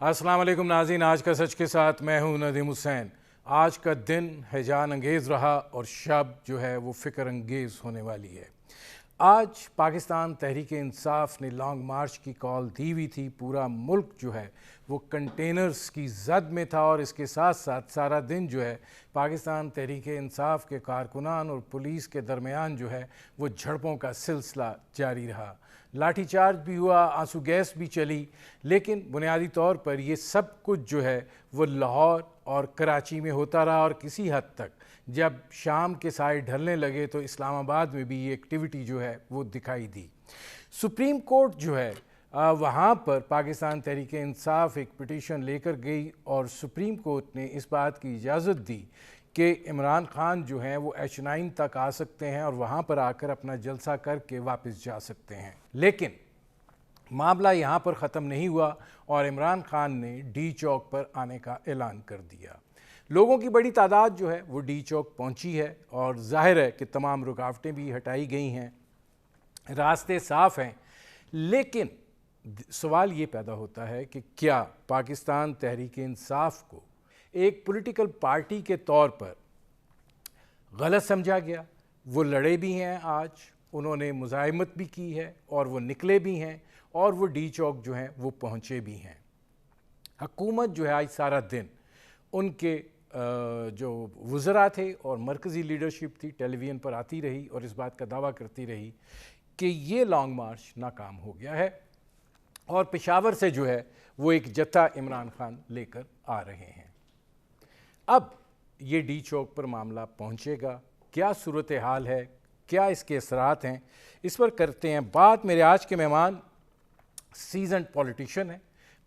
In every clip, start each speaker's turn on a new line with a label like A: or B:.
A: السلام علیکم ناظرین، آج کا سچ کے ساتھ میں ہوں ندیم حسین۔ آج کا دن ہیجان انگیز رہا اور شب جو ہے وہ فکر انگیز ہونے والی ہے۔ آج پاکستان تحریک انصاف نے لانگ مارچ کی کال دی ہوئی تھی۔ پورا ملک جو ہے وہ کنٹینرز کی زد میں تھا اور اس کے ساتھ ساتھ سارا دن جو ہے پاکستان تحریک انصاف کے کارکنان اور پولیس کے درمیان جو ہے وہ جھڑپوں کا سلسلہ جاری رہا۔ لاٹھی چارج بھی ہوا، آنسو گیس بھی چلی، لیکن بنیادی طور پر یہ سب کچھ جو ہے وہ لاہور اور کراچی میں ہوتا رہا، اور کسی حد تک جب شام کے سائے ڈھلنے لگے تو اسلام آباد میں بھی یہ ایکٹیویٹی جو ہے وہ دکھائی دی۔ سپریم کورٹ جو ہے وہاں پر پاکستان تحریک انصاف ایک پٹیشن لے کر گئی اور سپریم کورٹ نے اس بات کی اجازت دی کہ عمران خان جو ہیں وہ H9 تک آ سکتے ہیں اور وہاں پر آ کر اپنا جلسہ کر کے واپس جا سکتے ہیں۔ لیکن معاملہ یہاں پر ختم نہیں ہوا اور عمران خان نے ڈی چوک پر آنے کا اعلان کر دیا۔ لوگوں کی بڑی تعداد جو ہے وہ ڈی چوک پہنچی ہے اور ظاہر ہے کہ تمام رکاوٹیں بھی ہٹائی گئی ہیں، راستے صاف ہیں، لیکن سوال یہ پیدا ہوتا ہے کہ کیا پاکستان تحریک انصاف کو ایک پولیٹیکل پارٹی کے طور پر غلط سمجھا گیا؟ وہ لڑے بھی ہیں، آج انہوں نے مزاحمت بھی کی ہے اور وہ نکلے بھی ہیں اور وہ ڈی چوک جو ہیں وہ پہنچے بھی ہیں۔ حکومت جو ہے آج سارا دن ان کے جو وزراء تھے اور مرکزی لیڈرشپ تھی ٹیلی ویژن پر آتی رہی اور اس بات کا دعویٰ کرتی رہی کہ یہ لانگ مارچ ناکام ہو گیا ہے اور پشاور سے جو ہے وہ ایک جتھا عمران خان لے کر آ رہے ہیں۔ اب یہ ڈی چوک پر معاملہ پہنچے گا، کیا صورتحال ہے، کیا اس کے اثرات ہیں، اس پر کرتے ہیں بات۔ میرے آج کے مہمان سیزنڈ پولیٹیشین ہیں،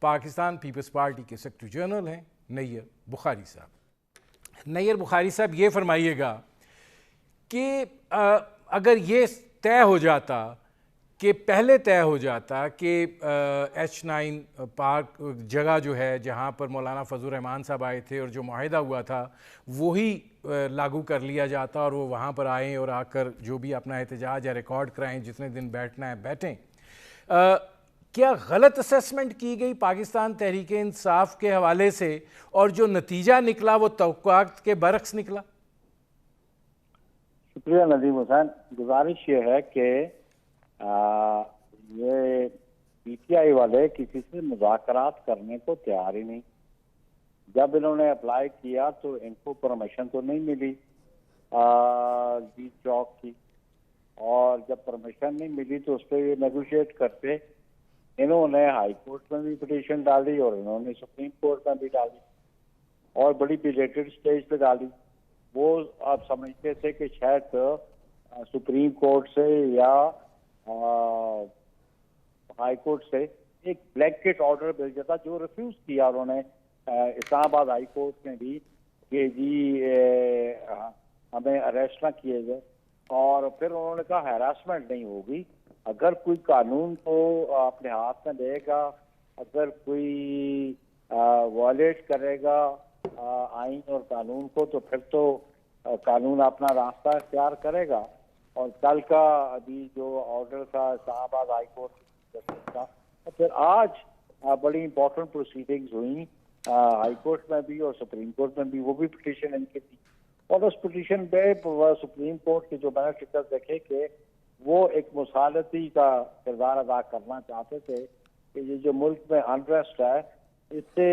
A: پاکستان پیپلز پارٹی کے سیکرٹری جنرل ہیں نیر بخاری صاحب۔ نیر بخاری صاحب، یہ فرمائیے گا کہ اگر یہ طے ہو جاتا کہ پہلے طے ہو جاتا کہ H9 پارک جگہ جو ہے جہاں پر مولانا فضل الرحمان صاحب آئے تھے اور جو معاہدہ ہوا تھا وہی لاگو کر لیا جاتا اور وہ وہاں پر آئیں اور آ کر جو بھی اپنا احتجاج یا ریکارڈ کرائیں، جتنے دن بیٹھنا ہے بیٹھیں، کیا غلط اسیسمنٹ کی گئی پاکستان تحریک انصاف کے حوالے سے اور جو نتیجہ نکلا وہ توقعات کے برعکس نکلا؟
B: شکریہ ندیم حسین۔ گزارش یہ ہے کہ یہ پی ٹی آئی والے کسی سے مذاکرات کرنے کو تیار ہی نہیں۔ جب انہوں نے اپلائی کیا تو ان کو پرمیشن تو نہیں ملی ڈی چوک کی، اور جب پرمیشن نہیں ملی تو اس پہ یہ نیگوشیٹ کرتے۔ انہوں نے ہائی کورٹ میں بھی پٹیشن ڈالی اور انہوں نے سپریم کورٹ میں بھی ڈالی اور بڑی بیلیٹڈ سٹیج پہ ڈالی۔ وہ آپ سمجھتے تھے کہ شاید سپریم کورٹ سے یا ہائی کورٹ سے ایک بلینکٹ آرڈر مل جاتا، جو ریفیوز کیا انہوں نے اسلام آباد ہائی کورٹ میں بھی کہ جی ہمیں اریسٹ نہ کیے گئے، اور پھر انہوں نے کہا ہیراسمنٹ نہیں ہوگی، اگر کوئی قانون کو اپنے ہاتھ میں لے گا، اگر کوئی وائلیٹ کرے گا آئین اور قانون کو تو پھر تو قانون اپنا راستہ اختیار کرے گا۔ اور کل کا ابھی جو آرڈر تھا اسلام آباد ہائی کورٹ کا، پھر آج بڑی امپورٹنٹ پروسیڈنگز ہوئیں ہائی کورٹ میں بھی اور سپریم کورٹ میں بھی، وہ بھی پٹیشن ان کی تھی، اور اس پٹیشن پہ سپریم کورٹ کے جو بینیفیشر دیکھے کہ وہ ایک مصالحتی کا کردار ادا کرنا چاہتے تھے کہ یہ جو ملک میں انریسٹ ہے اس سے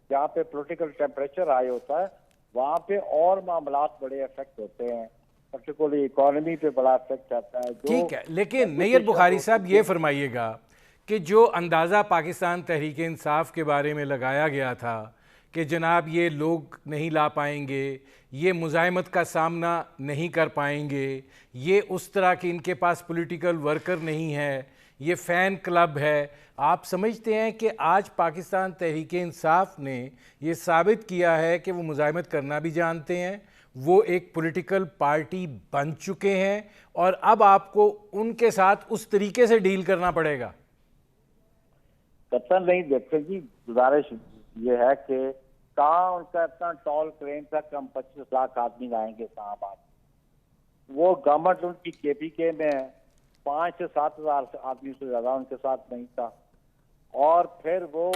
B: جہاں پہ پولیٹیکل ٹیمپریچر ہائی ہوتا ہے وہاں پہ اور معاملات بڑے افیکٹ ہوتے ہیں، پرٹیکولرلی اکانومی پہ بڑا افیکٹ آتا ہے۔
A: ٹھیک ہے، لیکن نیر بخاری صاحب یہ فرمائیے گا کہ جو اندازہ پاکستان تحریک انصاف کے بارے میں لگایا گیا تھا کہ جناب یہ لوگ نہیں لا پائیں گے، یہ مزاحمت کا سامنا نہیں کر پائیں گے، یہ اس طرح کہ ان کے پاس پولیٹیکل ورکر نہیں ہے، یہ فین کلب ہے، آپ سمجھتے ہیں کہ آج پاکستان تحریک انصاف نے یہ ثابت کیا ہے کہ وہ مزاحمت کرنا بھی جانتے ہیں، وہ ایک پولیٹیکل پارٹی بن چکے ہیں اور اب آپ کو ان کے ساتھ اس طریقے سے ڈیل کرنا پڑے گا؟
B: قطر نہیں دیکھتے جی، گزارش یہ ہے کہ کہاں ان کا اتنا ٹال کلیم تھا کہ ہم 25 لاکھ آدمی لائیں گے اسلام آباد، وہ گورنمنٹ ان کی کے پی کے میں 5 سے 7 ہزار آدمی سے زیادہ ان کے ساتھ نہیں تھا، اور پھر وہ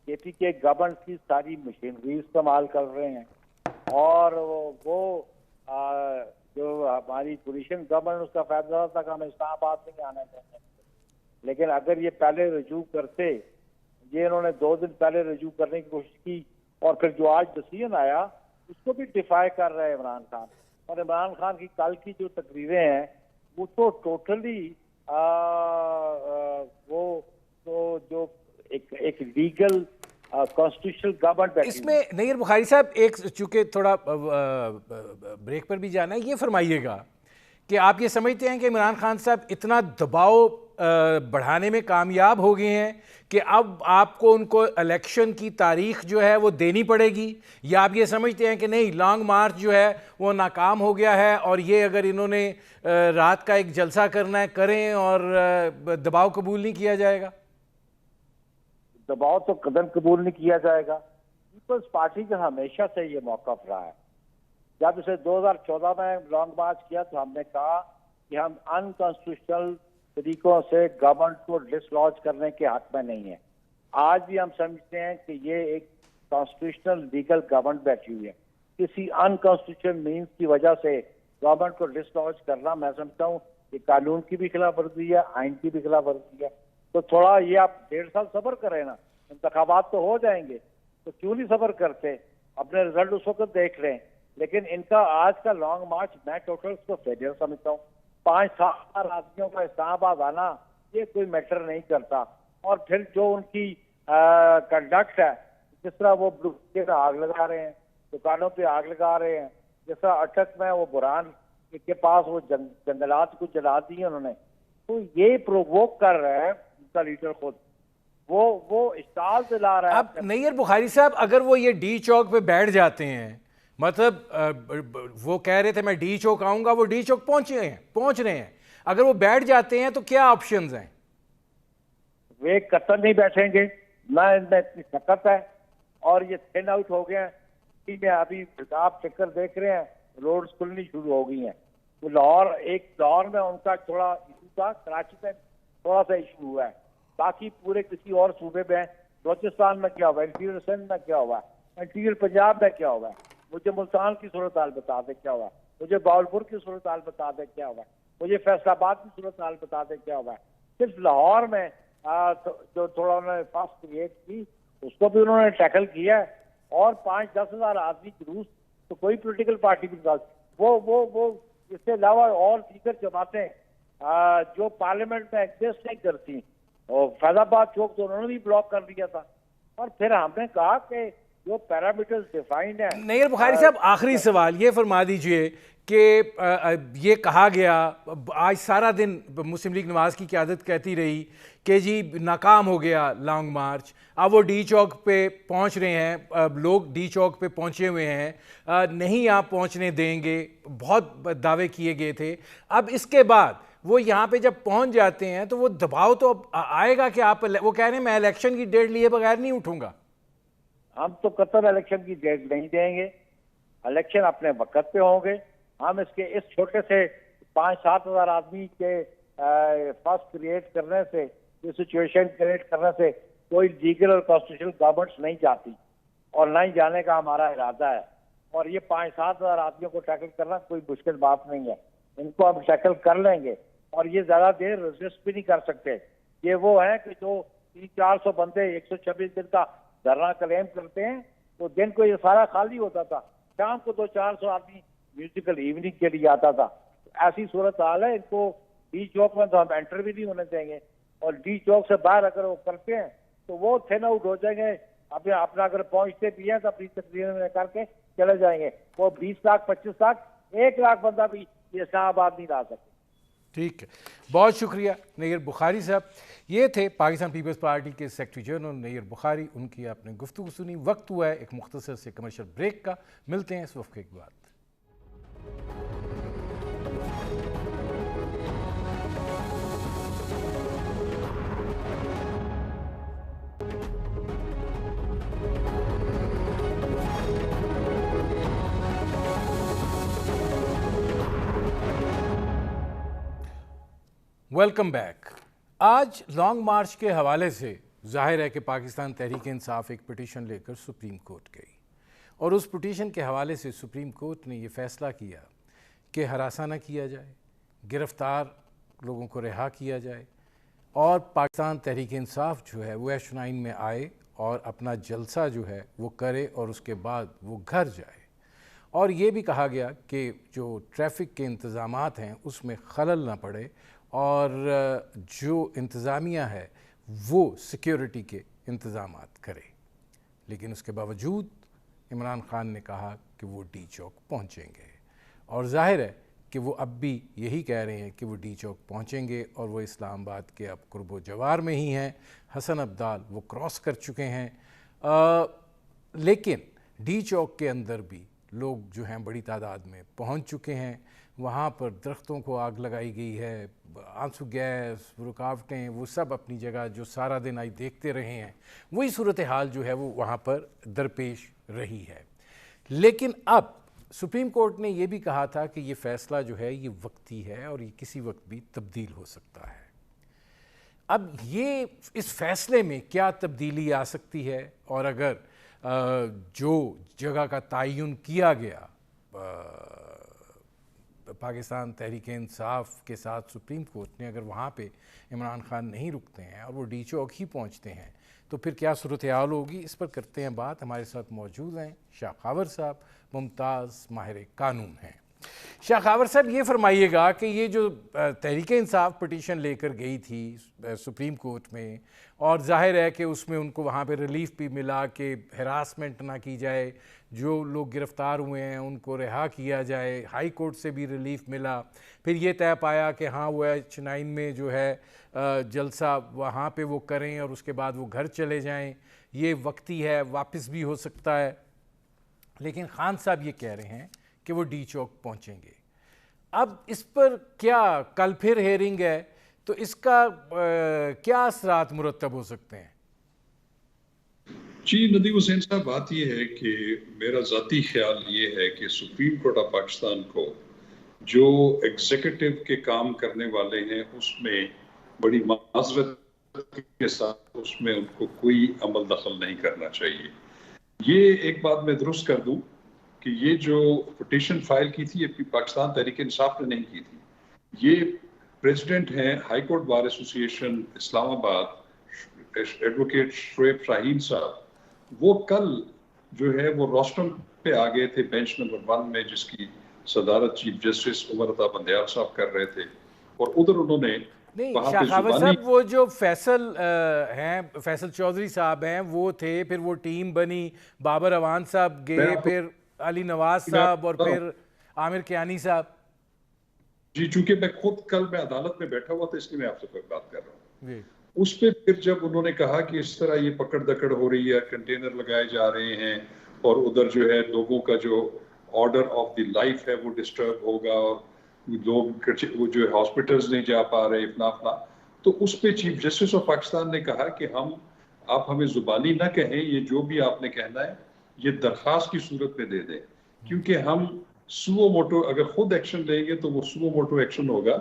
B: کے پی کے گورنمنٹ کی ساری مشینری استعمال کر رہے ہیں، اور وہ جو ہماری پوزیشن گورنمنٹ اس کا فیصلہ تھا کہ ہم اسلام آباد نہیں آنا چاہتے، لیکن اگر یہ پہلے رجوع کرتے، یہ انہوں نے 2 دن پہلے رجوع کرنے کی کوشش کی، اور پھر جو آج ڈسیزن آیا اس کو بھی ڈیفائی کر رہے ہیں عمران خان. اور عمران خان کی کل کی جو تقریریں ہیں وہ تو ٹوٹلی وہ تو جو ایک لیگل کانسٹیٹیوشنل گورنمنٹ.
A: اس میں نیر بخاری صاحب ایک چونکہ تھوڑا بریک پر بھی جانا ہے، یہ فرمائیے گا کہ آپ یہ سمجھتے ہیں کہ عمران خان صاحب اتنا دباؤ بڑھانے میں کامیاب ہو گئے ہیں کہ اب آپ کو ان کو الیکشن کی تاریخ جو ہے وہ دینی پڑے گی، یا آپ یہ سمجھتے ہیں کہ نہیں لانگ مارچ جو ہے وہ ناکام ہو گیا ہے اور یہ اگر انہوں نے رات کا ایک جلسہ کرنا ہے کریں اور دباؤ قبول نہیں کیا جائے گا؟
B: دباؤ تو قدم قبول نہیں کیا جائے گا. پیپلز پارٹی کا ہمیشہ سے یہ موقف رہا ہے. جب اسے 2014 میں لانگ مارچ کیا تو ہم نے کہا کہ ہم انکانسٹیٹیوشنل طریقوں سے گورنمنٹ کو ڈس لاج کرنے کے حق میں نہیں ہیں. آج بھی ہم سمجھتے ہیں کہ یہ ایک کانسٹیٹیوشنل لیگل گورنمنٹ بیٹھی ہوئی ہے. کسی انکانسٹیٹیوشنل مینس کی وجہ سے گورنمنٹ کو ڈس لاج کرنا میں سمجھتا ہوں کہ قانون کی بھی خلاف ورزی ہے، آئین کی بھی خلاف ورزی ہے. تو تھوڑا یہ آپ 1.5 سال صبر کریں نا، انتخابات تو ہو جائیں گے، تو کیوں نہیں صبر کرتے؟ اپنے رزلٹ اس وقت دیکھ لیں. لیکن ان کا آج کا لانگ مارچ میں ٹوٹل اس کو فیلئر سمجھتا ہوں. 5-7 آدمیوں کا اسلام آباد آنا یہ کوئی میٹر نہیں کرتا. اور پھر جو ان کی کنڈکٹ ہے، جس طرح وہ بلوکے میں آگ لگا رہے ہیں، دکانوں پہ آگ لگا رہے ہیں، جس طرح اٹک میں وہ برہان کے پاس وہ جنگلات کو جلا دیے انہوں نے، تو یہ پروووک کر رہا ہے ان کا لیڈر خود. وہ اسٹال دلا رہا ہے.
A: اب نیر بخاری صاحب اگر وہ یہ ڈی چوک پہ بیٹھ جاتے ہیں، مطلب وہ کہہ رہے تھے میں ڈی چوک آؤں گا، وہ ڈی چوک پہنچ رہے ہیں، اگر وہ بیٹھ جاتے ہیں تو کیا آپشنز ہیں؟
B: وہ قطر نہیں بیٹھیں گے، نہ ان میں اتنی طاقت ہے، اور یہ تھن آؤٹ ہو گئے ہیں. ابھی آپ چکر دیکھ رہے ہیں، روڈز کھلنی شروع ہو گئی ہیں. تو لاہور میں ان کا تھوڑا ایشو تھا، کراچی میں تھوڑا سا ایشو ہوا ہے، باقی پورے کسی اور صوبے میں، بلوچستان میں کیا ہوا ہے، انٹیریئر سندھ میں کیا ہوا ہے، انٹیریئر پنجاب میں کیا ہوا ہے، مجھے ملتان کی صورتحال بتا دے کیا ہوا ہے، مجھے باولپور کی صورتحال بتا دے کیا ہوا ہے، مجھے فیصل آباد کی صورتحال بتا دے کیا ہوا ہے. صرف لاہور میں جو تھوڑا انہوں نے فاسٹ کریٹ کی، اس کو بھی انہوں نے ٹیکل کیا ہے. اور 5-10 ہزار آدمی جلوس تو کوئی پولیٹیکل پارٹی بھی وہ اس سے علاوہ اور دیگر جماعتیں جو پارلیمنٹ میں ایگزسٹ نہیں کرتی، اور فیض آباد چوک تو انہوں نے بھی بلاک کر دیا تھا. اور پھر ہم نے کہا کہ جو پیرامیٹرز ڈیفائنڈ ہیں.
A: نیر بخاری صاحب آخری سوال یہ فرما دیجئے کہ یہ کہا گیا آج سارا دن مسلم لیگ نواز کی قیادت کہتی رہی کہ جی ناکام ہو گیا لانگ مارچ، اب وہ ڈی چوک پہ پہنچ رہے ہیں، لوگ ڈی چوک پہ پہنچے ہوئے ہیں، نہیں آپ پہنچنے دیں گے، بہت دعوے کیے گئے تھے. اب اس کے بعد وہ یہاں پہ جب پہنچ جاتے ہیں تو وہ دباؤ تو اب آئے گا کہ آپ، وہ کہہ رہے ہیں میں الیکشن کی ڈیٹ لیے بغیر نہیں اٹھوں گا.
B: ہم تو قطر الیکشن کی ڈیٹ نہیں دیں گے، الیکشن اپنے وقت پہ ہوں گے. ہم اس چھوٹے سے 5-7 ہزار آدمی کے فرسٹ کریٹ کرنے سے، یہ سچویشن کریٹ کرنے سے کوئی لیگل اور کانسٹیٹیوشنل گورنمنٹس نہیں جاتی، اور نہ ہی جانے کا ہمارا ارادہ ہے. اور یہ 5-7 ہزار آدمیوں کو ٹیکل کرنا کوئی مشکل بات نہیں ہے. ان کو ہم ٹیکل کر لیں گے، اور یہ زیادہ دیر ریزسٹ بھی نہیں کر سکتے. یہ وہ ہے کہ جو 300-400 بندے 126 دن کا دھرنا کلیم کرتے ہیں، تو دن کو یہ سارا خالی ہوتا تھا، شام کو 200-400 آدمی میوزیکل ایوننگ کے لیے آتا تھا. ایسی صورتحال ہے. ان کو ڈی چوک میں تو ہم انٹر بھی نہیں ہونے دیں گے، اور ڈی چوک سے باہر اگر وہ کرتے ہیں تو وہ تھن آؤٹ ہو جائیں گے. اپنا اگر پہنچتے بھی ہیں تو اپنی تقریر میں کر کے چلے جائیں گے. وہ 20 لاکھ 25 لاکھ 1 لاکھ بندہ بھی یہ اسلام آباد نہیں لا سکتے.
A: ٹھیک ہے، بہت شکریہ نیر بخاری صاحب. یہ تھے پاکستان پیپلز پارٹی کے سیکرٹری جنرل نیر بخاری. ان کی آپ نے گفتگو سنی. وقت ہوا ہے ایک مختصر سے کمرشل بریک کا. ملتے ہیں اس وقت کے بعد. Welcome back. آج لانگ مارچ کے حوالے سے ظاہر ہے کہ پاکستان تحریک انصاف ایک پٹیشن لے کر سپریم کورٹ گئی اور اس پٹیشن کے حوالے سے سپریم کورٹ نے یہ فیصلہ کیا کہ ہراساں نہ کیا جائے، گرفتار لوگوں کو رہا کیا جائے اور پاکستان تحریک انصاف جو ہے وہ ایش 9 میں آئے اور اپنا جلسہ جو ہے وہ کرے اور اس کے بعد وہ گھر جائے۔ اور یہ بھی کہا گیا کہ جو ٹریفک کے انتظامات ہیں اس میں خلل نہ پڑے اور جو انتظامیہ ہے وہ سیکیورٹی کے انتظامات کرے، لیکن اس کے باوجود عمران خان نے کہا کہ وہ ڈی چوک پہنچیں گے اور ظاہر ہے کہ وہ اب بھی یہی کہہ رہے ہیں کہ وہ ڈی چوک پہنچیں گے اور وہ اسلام آباد کے اب قرب و جوار میں ہی ہیں، حسن عبدال وہ کراس کر چکے ہیں، لیکن ڈی چوک کے اندر بھی لوگ جو ہیں بڑی تعداد میں پہنچ چکے ہیں۔ وہاں پر درختوں کو آگ لگائی گئی ہے، آنسو گیس، رکاوٹیں، وہ سب اپنی جگہ جو سارا دن آئی دیکھتے رہے ہیں، وہی صورتحال جو ہے وہ وہاں پر درپیش رہی ہے۔ لیکن اب سپریم کورٹ نے یہ بھی کہا تھا کہ یہ فیصلہ جو ہے یہ وقتی ہے اور یہ کسی وقت بھی تبدیل ہو سکتا ہے۔ اب یہ اس فیصلے میں کیا تبدیلی آ سکتی ہے اور اگر جو جگہ کا تعین کیا گیا پاکستان تحریک انصاف کے ساتھ سپریم کورٹ نے، اگر وہاں پہ عمران خان نہیں رکتے ہیں اور وہ ڈی چوک ہی پہنچتے ہیں تو پھر کیا صورتحال ہوگی؟ اس پر کرتے ہیں بات۔ ہمارے ساتھ موجود ہیں شاہ خاور صاحب، ممتاز ماہر قانون ہیں۔ شاہ خاور صاحب یہ فرمائیے گا کہ یہ جو تحریک انصاف پٹیشن لے کر گئی تھی سپریم کورٹ میں اور ظاہر ہے کہ اس میں ان کو وہاں پہ ریلیف بھی ملا کہ ہراسمنٹ نہ کی جائے، جو لوگ گرفتار ہوئے ہیں ان کو رہا کیا جائے، ہائی کورٹ سے بھی ریلیف ملا، پھر یہ طے پایا کہ ہاں وہ ایش 9 میں جو ہے جلسہ وہاں پہ وہ کریں اور اس کے بعد وہ گھر چلے جائیں، یہ وقتی ہے، واپس بھی ہو سکتا ہے، لیکن خان صاحب یہ کہہ رہے ہیں کہ وہ ڈی چوک پہنچیں گے۔ اب اس پر کیا کل پھر ہیئرنگ ہے تو اس کا کیا اثرات مرتب ہو سکتے ہیں؟
C: جی ندیم حسین صاحب، بات یہ ہے کہ میرا ذاتی خیال یہ ہے کہ سپریم کورٹ آف پاکستان کو جو ایگزیکٹو کے کام کرنے والے ہیں اس میں بڑی معذرت کے ساتھ اس میں ان کو کوئی عمل دخل نہیں کرنا چاہیے۔ یہ ایک بات میں درست کر دوں کہ یہ جو پٹیشن فائل کی تھی یہ پاکستان تحریک انصاف نے نہیں کی تھی، یہ پریزیڈنٹ ہیں ہائی کورٹ بار ایسوسی ایشن اسلام آباد ایڈوکیٹ شعیب شاہین صاحب، وہ کل جو ہے وہ روسٹرم پہ آ گئے تھے بینچ نمبر 1 میں، جس کی صدارت چیف جسٹس عمر عطا بندیال صاحب کر رہے تھے، اور ادھر انہوں نے
A: نہیں شاہ خاور صاحب، وہ جو فیصل چودھری صاحب ہیں وہ تھے، پھر وہ ٹیم بنی، بابر اوان صاحب گئے، پھر علی نواز صاحب اور پھر عامر کیانی صاحب۔
C: جی چونکہ میں خود کل میں عدالت میں بیٹھا ہوا تھا اس لیے میں آپ سے بات کر رہا ہوں۔ اس پہ پھر جب انہوں نے کہا کہ اس طرح یہ پکڑ دکڑ ہو رہی ہے، کنٹینر لگائے جا رہے ہیں اور ادھر جو ہے لوگوں کا جو آرڈر آف دی لائف ہے وہ ڈسٹرب ہوگا اور لوگ وہ جو ہاسپٹلز نہیں جا پا رہے اتنا اپنا، تو اس پہ چیف جسٹس آف پاکستان نے کہا کہ آپ ہمیں زبانی نہ کہیں، یہ جو بھی آپ نے کہنا ہے یہ درخواست کی صورت میں دے دیں، کیونکہ ہم سوو موٹو اگر خود ایکشن لیں گے تو وہ سوو موٹو ایکشن ہوگا،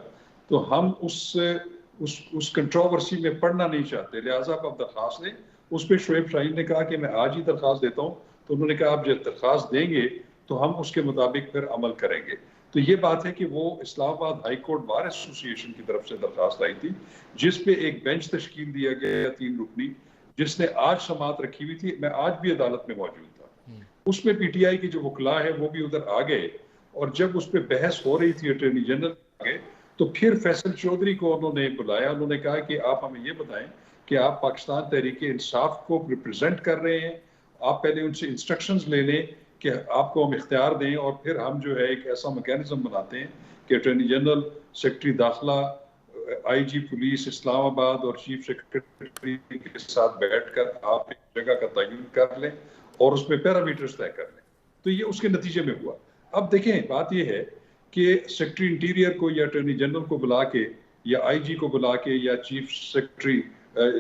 C: تو ہم اس کنٹروورسی میں پڑھنا نہیں چاہتے، لہٰذا آپ درخواست دیں۔ اس پہ شعیب شاہین نے کہا کہ میں آج ہی درخواست دیتا ہوں، تو انہوں نے کہا آپ جب درخواست دیں گے تو ہم اس کے مطابق پھر عمل کریں گے۔ تو یہ بات ہے کہ وہ اسلام آباد ہائی کورٹ بار ایسوسی ایشن کی طرف سے درخواست آئی تھی، جس پہ ایک بینچ تشکیل دیا گیا 3 رکنی، جس نے آج سماعت رکھی ہوئی تھی۔ میں آج بھی عدالت میں موجود تھا، اس میں پی ٹی آئی کے جو وکلاء ہیں وہ بھی ادھر آ گئے، اور جب اس پہ بحث ہو رہی تھی اٹارنی جنرل آگے، تو پھر فیصل چودھری کو انہوں نے بلایا، انہوں نے کہا کہ آپ ہمیں یہ بتائیں کہ آپ پاکستان تحریک انصاف کو ریپرزینٹ کر رہے ہیں، آپ پہلے ان سے انسٹرکشنز لے لیں کہ آپ کو ہم اختیار دیں، اور پھر ہم جو ہے ایک ایسا میکینزم بناتے ہیں کہ اٹارنی جنرل، سیکرٹری داخلہ، آئی جی پولیس اسلام آباد اور چیف سیکرٹری کے ساتھ بیٹھ کر آپ ایک جگہ کا تعین کر لیں اور اس میں پیرامیٹرز طے کر لیں۔ تو یہ اس کے نتیجے میں ہوا۔ اب دیکھیں بات یہ ہے کہ سیکرٹری انٹیریئر کو یا اٹارنی جنرل کو بلا کے یا آئی جی کو بلا کے یا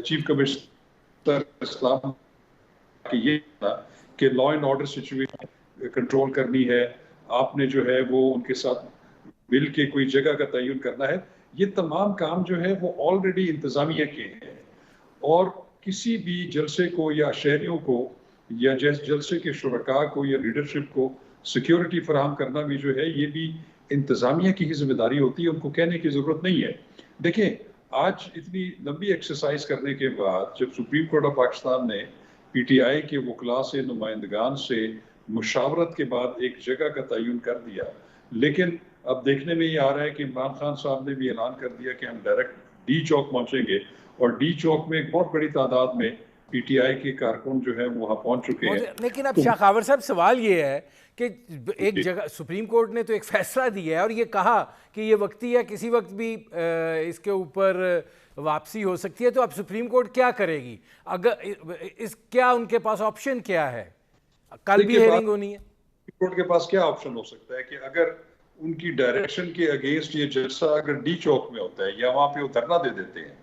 C: چیف کمشنر اسلام کہ یہ کہ law and order situation control کرنی ہے، آپ نے جو ہے وہ ان کے ساتھ مل کے کوئی جگہ کا تعین کرنا ہے، یہ تمام کام جو ہے وہ آلریڈی انتظامیہ کے ہیں، اور کسی بھی جلسے کو یا شہریوں کو یا جلسے کے شرکاء کو یا لیڈرشپ کو سیکیورٹی فراہم کرنا بھی جو ہے یہ بھی انتظامیہ کی ہی ذمہ داری ہوتی ہے، ان کو کہنے کی ضرورت نہیں ہے۔ دیکھیں آج اتنی لمبی ایکسرسائز کرنے کے بعد جب سپریم کورٹ آف پاکستان نے پی ٹی آئی کے وکلاء سے، نمائندگان سے مشاورت کے بعد ایک جگہ کا تعین کر دیا، لیکن اب دیکھنے میں یہ آ رہا ہے کہ عمران خان صاحب نے بھی اعلان کر دیا کہ ہم ڈائریکٹ ڈی چوک پہنچیں گے، اور ڈی چوک میں ایک بہت بڑی تعداد میں پی ٹی آئی کے کارکن جو ہے وہاں پہنچ چکے ہیں۔
A: لیکن اب شاہ خاور صاحب سوال یہ ہے کہ ایک جگہ سپریم کورٹ نے تو ایک فیصلہ دیا ہے اور یہ کہا کہ یہ وقتی ہے، کسی وقت بھی اس کے اوپر واپسی ہو سکتی ہے، تو اب سپریم کورٹ کیا کرے گی؟ اگر کیا ان کے پاس آپشن کیا ہے؟ کل بھی ہیئرنگ ہونی ہے۔
C: سپریم کورٹ کے پاس کیا آپشن ہو سکتا ہے کہ اگر ان کی ڈائریکشن کے اگینسٹ یہ جلسہ اگر ڈی چوک میں ہوتا ہے یا وہاں پہ وہ دھرنا دے دیتے ہیں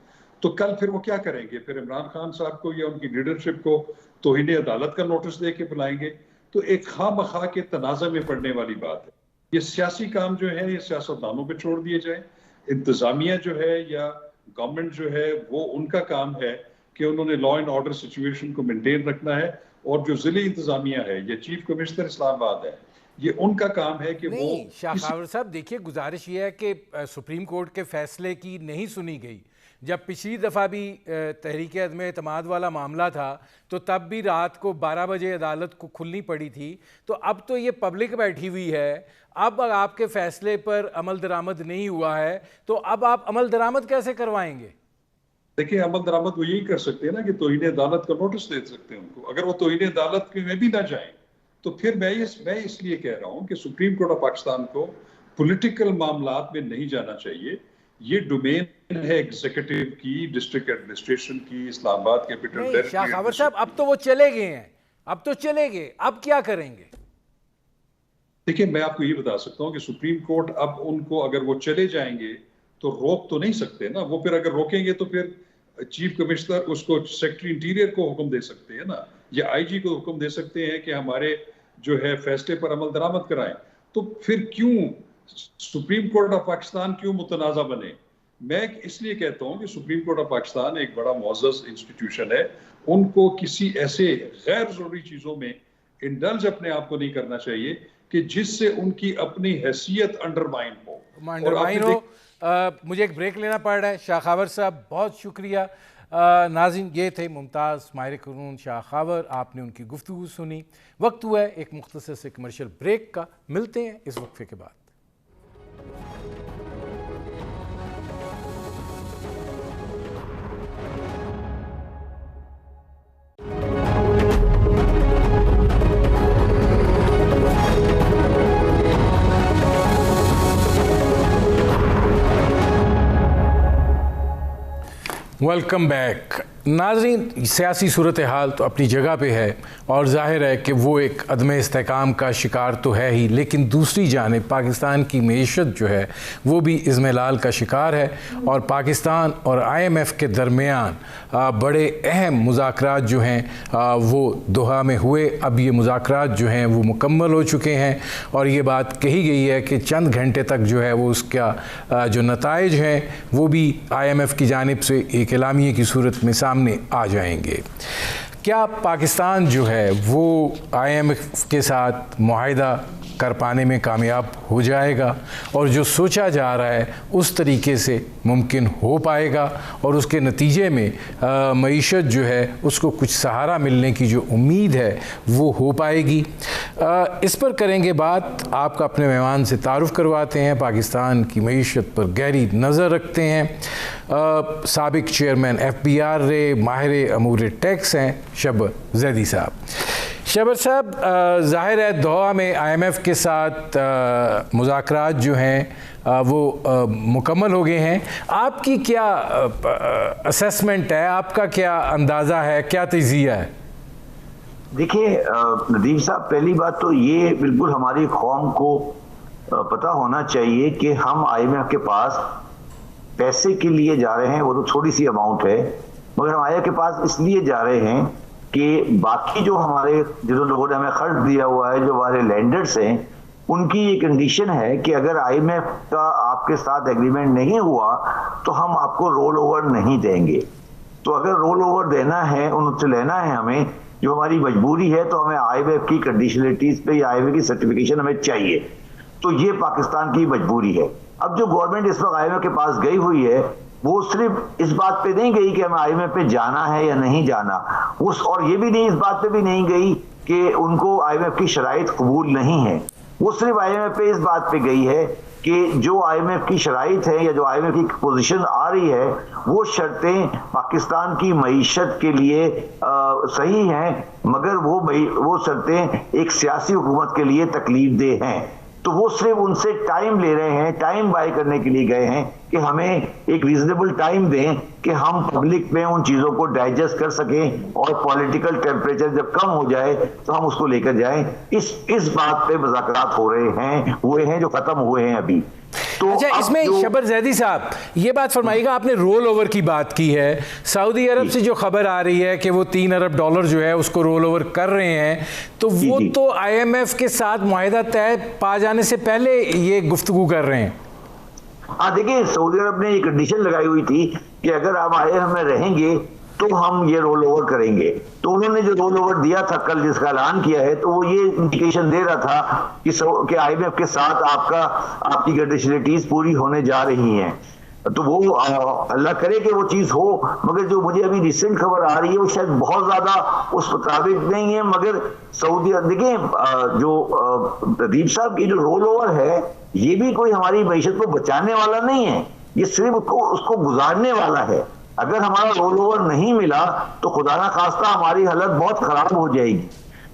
C: تو کل پھر وہ کیا کریں گے؟ پھر عمران خان صاحب کو یا ان کی لیڈرشپ کو توہین عدالت کا نوٹس دے کے بلائیں گے، تو ایک خواہ مخواہ کے تنازع میں پڑنے والی بات ہے۔ یہ سیاسی کام جو ہے یہ سیاستدانوں پہ چھوڑ دیے جائیں، انتظامیہ جو ہے یا گورنمنٹ جو ہے وہ ان کا کام ہے کہ انہوں نے لا اینڈ آرڈر سچویشن کو مینٹین رکھنا ہے، اور جو ضلعی انتظامیہ ہے یا چیف کمشنر اسلام آباد ہے یہ ان کا کام ہے کہ وہ
A: شاہ خاور صاحب دیکھیے گزارش یہ ہے کہ سپریم کورٹ کے فیصلے کی نہیں سنی گئی۔ جب پچھلی دفعہ بھی تحریک عدم اعتماد والا معاملہ تھا تو تب بھی رات کو 12 بجے عدالت کو کھلنی پڑی تھی، تو اب تو یہ پبلک بیٹھی ہوئی ہے، اب آپ کے فیصلے پر عمل درآمد نہیں ہوا ہے تو اب آپ عمل درآمد کیسے کروائیں گے؟
C: دیکھیں عمل درآمد وہ یہی کر سکتے ہیں نا کہ توہین عدالت کا نوٹس دے سکتے ہیں ان کو۔ اگر وہ توہین عدالت میں بھی نہ جائیں تو پھر میں اس لیے کہہ رہا ہوں کہ سپریم کورٹ آف پاکستان کو پولیٹیکل معاملات میں نہیں جانا چاہیے۔ یہ ڈومین ہے ایگزیکٹو کی، ڈسٹرکٹ ایڈمنسٹریشن کی، اسلام آباد کیپٹل ٹیریٹری۔
A: شاہ خاور صاحب اب تو وہ چلے گئے ہیں، اب تو چلے گئے، اب کیا کریں گے؟
C: دیکھیں میں آپ کو یہ بتا سکتا ہوں کہ سپریم کورٹ اب ان کو اگر وہ چلے جائیں گے تو روک تو نہیں سکتے نا، وہ پھر اگر روکیں گے تو پھر چیف کمشنر اس کو سیکرٹری انٹیریئر کو حکم دے سکتے ہیں نا، یا آئی جی کو حکم دے سکتے ہیں کہ ہمارے جو ہے فیصلے پر عمل درآمد کرائیں۔ تو پھر کیوں سپریم کورٹ آف پاکستان کیوں متنازع بنے؟ میں اس لیے کہتا ہوں کہ سپریم کورٹ آف پاکستان ایک بڑا معزز انسٹیٹیوشن ہے، ان کو کسی ایسے غیر ضروری چیزوں میں انڈلج اپنے آپ کو نہیں کرنا چاہیے کہ جس سے ان کی اپنی حیثیت انڈرمائن ہو۔
A: مجھے ایک بریک لینا پڑ رہا ہے۔ شاہ خاور صاحب بہت شکریہ۔ ناظرین یہ تھے ممتاز ماہر قانون شاہ خاور، آپ نے ان کی گفتگو سنی۔ وقت ہوا ہے ایک مختصر سے کمرشل بریک کا، ملتے ہیں اس وقفے کے بعد۔ Welcome back. ناظرین سیاسی صورتحال تو اپنی جگہ پہ ہے اور ظاہر ہے کہ وہ ایک عدم استحکام کا شکار تو ہے ہی، لیکن دوسری جانب پاکستان کی معیشت جو ہے وہ بھی اضمحلال کا شکار ہے، اور پاکستان اور آئی ایم ایف کے درمیان بڑے اہم مذاکرات جو ہیں وہ دوحہ میں ہوئے۔ اب یہ مذاکرات جو ہیں وہ مکمل ہو چکے ہیں، اور یہ بات کہی گئی ہے کہ چند گھنٹے تک جو ہے وہ اس کا جو نتائج ہیں وہ بھی آئی ایم ایف کی جانب سے ایک اعلامیے کی صورت میں سامنے آ جائیں گے۔ کیا پاکستان جو ہے وہ آئی ایم ایف کے ساتھ معاہدہ کر پانے میں کامیاب ہو جائے گا، اور جو سوچا جا رہا ہے اس طریقے سے ممکن ہو پائے گا، اور اس کے نتیجے میں معیشت جو ہے اس کو کچھ سہارا ملنے کی جو امید ہے وہ ہو پائے گی؟ اس پر کریں گے بات۔ آپ کا اپنے مہمان سے تعارف کرواتے ہیں، پاکستان کی معیشت پر گہری نظر رکھتے ہیں، سابق چیئرمین ایف بی آر رہے، ماہر امور ٹیکس ہیں شبر زیدی صاحب۔ شبر صاحب ظاہر ہے دوحہ میں آئی ایم ایف کے ساتھ مذاکرات جو ہیں وہ مکمل ہو گئے ہیں، آپ کی کیا اسیسمنٹ ہے، آپ کا کیا اندازہ ہے، کیا تجزیہ ہے؟
D: دیکھیے ندیم صاحب، پہلی بات تو یہ بالکل ہماری قوم کو پتہ ہونا چاہیے کہ ہم آئی ایم ایف کے پاس پیسے کے لیے جا رہے ہیں، وہ تو چھوٹی سی اماؤنٹ ہے، مگر ہم آئی ایم ایف کے پاس اس لیے جا رہے ہیں کہ باقی جو ہمارے جن لوگوں نے ہمیں قرض دیا ہوا ہے، جو ہمارے لینڈرز ہیں، ان کی یہ کنڈیشن ہے کہ اگر آئی ایم ایف کا آپ کے ساتھ ایگریمنٹ نہیں ہوا تو ہم آپ کو رول اوور نہیں دیں گے. تو اگر رول اوور دینا ہے ان سے لینا ہے ہمیں, جو ہماری مجبوری ہے, تو ہمیں آئی ایم ایف کی کنڈیشنلٹیز پہ یا آئی ایم ایف کی سرٹیفکیشن ہمیں چاہیے. تو یہ پاکستان کی مجبوری ہے. اب جو گورنمنٹ اس وقت آئی ایم ایف کے پاس گئی ہوئی ہے وہ صرف اس بات پہ نہیں گئی کہ ہمیں آئی ایم ایف پہ جانا ہے یا نہیں جانا, اور یہ بھی نہیں, اس بات پہ بھی نہیں گئی کہ ان کو آئی ایم ایف کی شرائط قبول نہیں ہے. وہ صرف آئی ایم ایف پہ اس بات پہ گئی ہے کہ جو آئی ایم ایف کی شرائط ہے یا جو آئی ایم ایف کی پوزیشن آ رہی ہے وہ شرطیں پاکستان کی معیشت کے لیے صحیح ہیں, مگر وہ شرطیں ایک سیاسی حکومت کے لیے تکلیف دہ ہیں. تو وہ صرف ان سے ٹائم لے رہے ہیں, ٹائم بائی کرنے کے لیے گئے ہیں کہ ہمیں ایک ریزنیبل ٹائم دیں کہ ہم پبلک میں ان چیزوں کو ڈائجسٹ کر سکیں اور پولیٹیکل ٹیمپریچر جب کم ہو جائے تو ہم اس کو لے کر جائیں. اس بات پہ مذاکرات ہو رہے ہیں, ہوئے ہیں, جو ختم ہوئے ہیں ابھی.
A: اچھا, اس میں شبر زیدی صاحب یہ بات فرمائیے گا, آپ نے رول اوور کی بات کی ہے, سعودی عرب سے جو خبر آ رہی ہے کہ وہ $3 ارب جو ہے اس کو رول اوور کر رہے ہیں, تو وہ تو آئی ایم ایف کے ساتھ معاہدہ طے پا جانے سے پہلے یہ گفتگو کر رہے ہیں.
D: ہاں دیکھیں, سعودی عرب نے یہ کنڈیشن لگائی ہوئی تھی کہ اگر آپ آئی ایم ایف میں رہیں گے تو ہم یہ رول اوور کریں گے. تو انہوں نے جو رول اوور دیا تھا کل, جس کا اعلان کیا ہے, تو وہ یہ انڈیکیشن دے رہا تھا کہ آئی ایم ایف کے ساتھ آپ کی کنڈیشنلٹیز پوری ہونے جا رہی ہیں. تو وہ اللہ کرے کہ وہ چیز ہو, مگر جو مجھے ابھی ریسنٹ خبر آ رہی ہے وہ شاید بہت زیادہ اس مطابق نہیں ہے. مگر سعودی دیکھیں, جو ندیم صاحب کی جو رول اوور ہے یہ بھی کوئی ہماری معیشت کو بچانے والا نہیں ہے, یہ صرف اس کو گزارنے والا ہے. اگر ہمارا رول اوور نہیں ملا تو خدا نہ خواستہ ہماری حالت بہت خراب ہو جائے گی.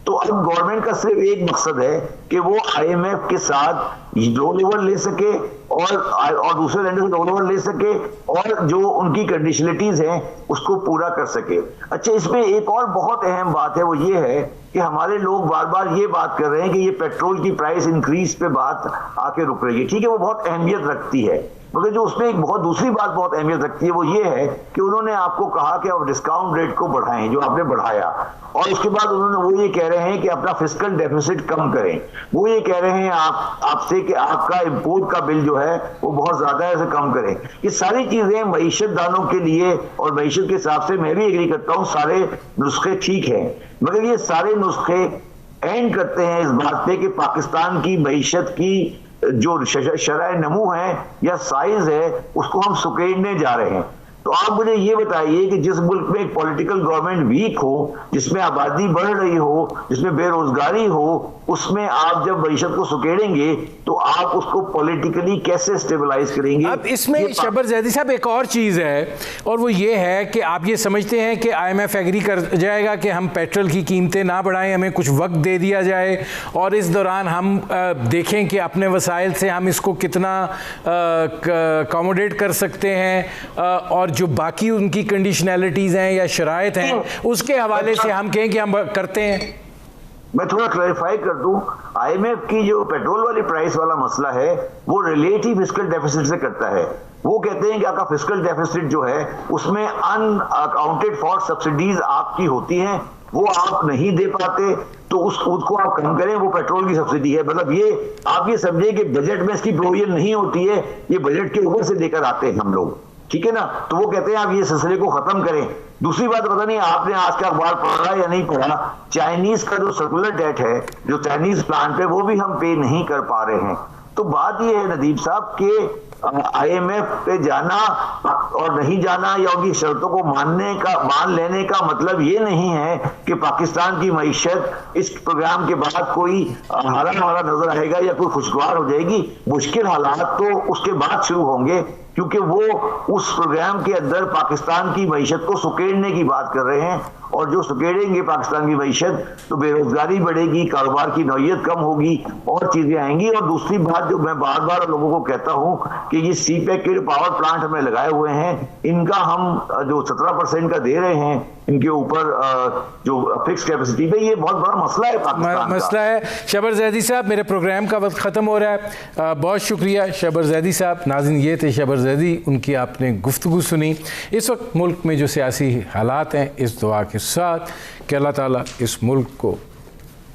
D: تو اب گورنمنٹ کا صرف ایک مقصد ہے کہ وہ آئی ایم ایف کے ساتھ رول اوور لے سکے اور دوسرے لینڈر سے رول اوور لے سکے اور جو ان کی کنڈیشنلٹیز ہیں اس کو پورا کر سکے. اچھا, اس میں ایک اور بہت اہم بات ہے, وہ یہ ہے کہ ہمارے لوگ بار بار یہ بات کر رہے ہیں کہ یہ پیٹرول کی پرائس انکریز پہ بات آ کے رک رہی ہے. ٹھیک ہے, وہ بہت اہمیت رکھتی ہے, مگر جو اس میں ایک دوسری بات بہت اہمیت رکھتی ہے وہ یہ ہے کہ انہوں نے آپ کو کہا کہ آپ ڈسکاؤنٹ ریٹ کو بڑھائیں, جو آپ نے بڑھایا, اور اس کے بعد وہ یہ کہہ رہے ہیں کہ اپنا فسکل ڈیفیسٹ کم کریں. وہ یہ کہہ رہے ہیں آپ سے کہ آپ کا امپورٹ کا بل جو ہے وہ بہت زیادہ ہے, اسے کم کریں. یہ ساری چیزیں معیشت دانوں کے لیے اور معیشت کے حساب سے میں بھی ایگری کرتا ہوں, سارے نسخے ٹھیک ہیں, مگر یہ سارے نسخے اینڈ کرتے ہیں اس بات پہ کہ پاکستان کی معیشت کی جو شرح نمو ہے یا سائز ہے اس کو ہم سکیڑنے جا رہے ہیں. تو آپ مجھے یہ بتائیے کہ جس ملک میں ایک پولیٹیکل گورنمنٹ ویک ہو, جس میں آبادی بڑھ رہی ہو, جس میں بے روزگاری ہو, اس میں آپ جب معیشت کو سکیڑیں گے تو آپ اس کو پولیٹیکلی کیسے سٹیبلائز کریں گے؟
A: اب اس میں شبر زیدی صاحب ایک اور چیز ہے, اور وہ یہ ہے کہ آپ یہ سمجھتے ہیں کہ آئی ایم ایف ایگری کر جائے گا کہ ہم پیٹرول کی قیمتیں نہ بڑھائیں, ہمیں کچھ وقت دے دیا جائے اور اس دوران ہم دیکھیں کہ اپنے وسائل سے ہم اس کو کتنا اکوموڈیٹ کر سکتے ہیں, اور جو باقی ان کی کنڈیشنلٹیز ہیں یا شرائط ہیں اس کے حوالے سے ہم کہیں کہ ہم کرتے ہیں.
D: میں تھوڑا کلیریفائی کر دوں, آئی ایم ایف کی جو پیٹرول والی پرائس والا مسئلہ ہے وہ ریلیٹیو فسکل ڈیفیسٹ سے کرتا ہے. وہ کہتے ہیں کہ آپ کا فسکل ڈیفیسٹ جو ہے اس میں ان اکاؤنٹڈ فار سبسڈیز آپ کی ہوتی ہیں, وہ آپ نہیں دے پاتے تو اس کو آپ کم کریں, وہ پیٹرول کی سبسڈی ہے. مطلب یہ آپ یہ سمجھیں کہ بجٹ میں اس کی پروویژن نہیں ہوتی ہے, یہ بجٹ کے اوپر سے دے کر آتے ہیں ہم لوگ, ٹھیک ہے نا. تو وہ کہتے ہیں آپ یہ سلسلے کو ختم کریں. دوسری بات پتہ نہیں آپ نے آج کا اخبار پڑھا یا نہیں پڑھا, چائنیز کا جو سرکولر ڈیٹ ہے جو چائنیز پلانٹ پہ وہ بھی ہم پے نہیں کر پا رہے ہیں. تو بات یہ ہے ندیم صاحب کہ آئی ایم ایف پہ جانا اور نہیں جانا یا ان کی شرطوں کو مان لینے کا مطلب یہ نہیں ہے کہ پاکستان کی معیشت اس پروگرام کے بعد کوئی ہرا نظر آئے گا یا کوئی خوشگوار ہو جائے گی. مشکل حالات تو اس کے بعد شروع ہوں گے, کیونکہ وہ اس پروگرام کے اندر پاکستان کی معیشت کو سکیڑنے کی بات کر رہے ہیں, اور جو سکیڑیں گے پاکستان کی معیشت تو بے روزگاری بڑھے گی, کاروبار کی نوعیت کم ہوگی اور چیزیں آئیں گی. اور دوسری بات جو میں بار بار لوگوں کو کہتا ہوں کہ یہ سی پیک کے پاور پلانٹ ہمیں لگائے ہوئے ہیں, ان کا ہم جو 17% کا دے رہے ہیں ان کے اوپر جو فکس کیپیسٹی پہ, یہ بہت بڑا مسئلہ ہے پاکستان
A: مسئلہ ہے. شبر زیدی صاحب, میرے پروگرام کا وقت ختم ہو رہا ہے, بہت شکریہ شبر زیدی صاحب. ناظرین, یہ تھے شبر زیدی, ان کی آپ نے گفتگو سنی. اس وقت ملک میں جو سیاسی حالات ہیں, اس دعا کے ساتھ کہ اللہ تعالیٰ اس ملک کو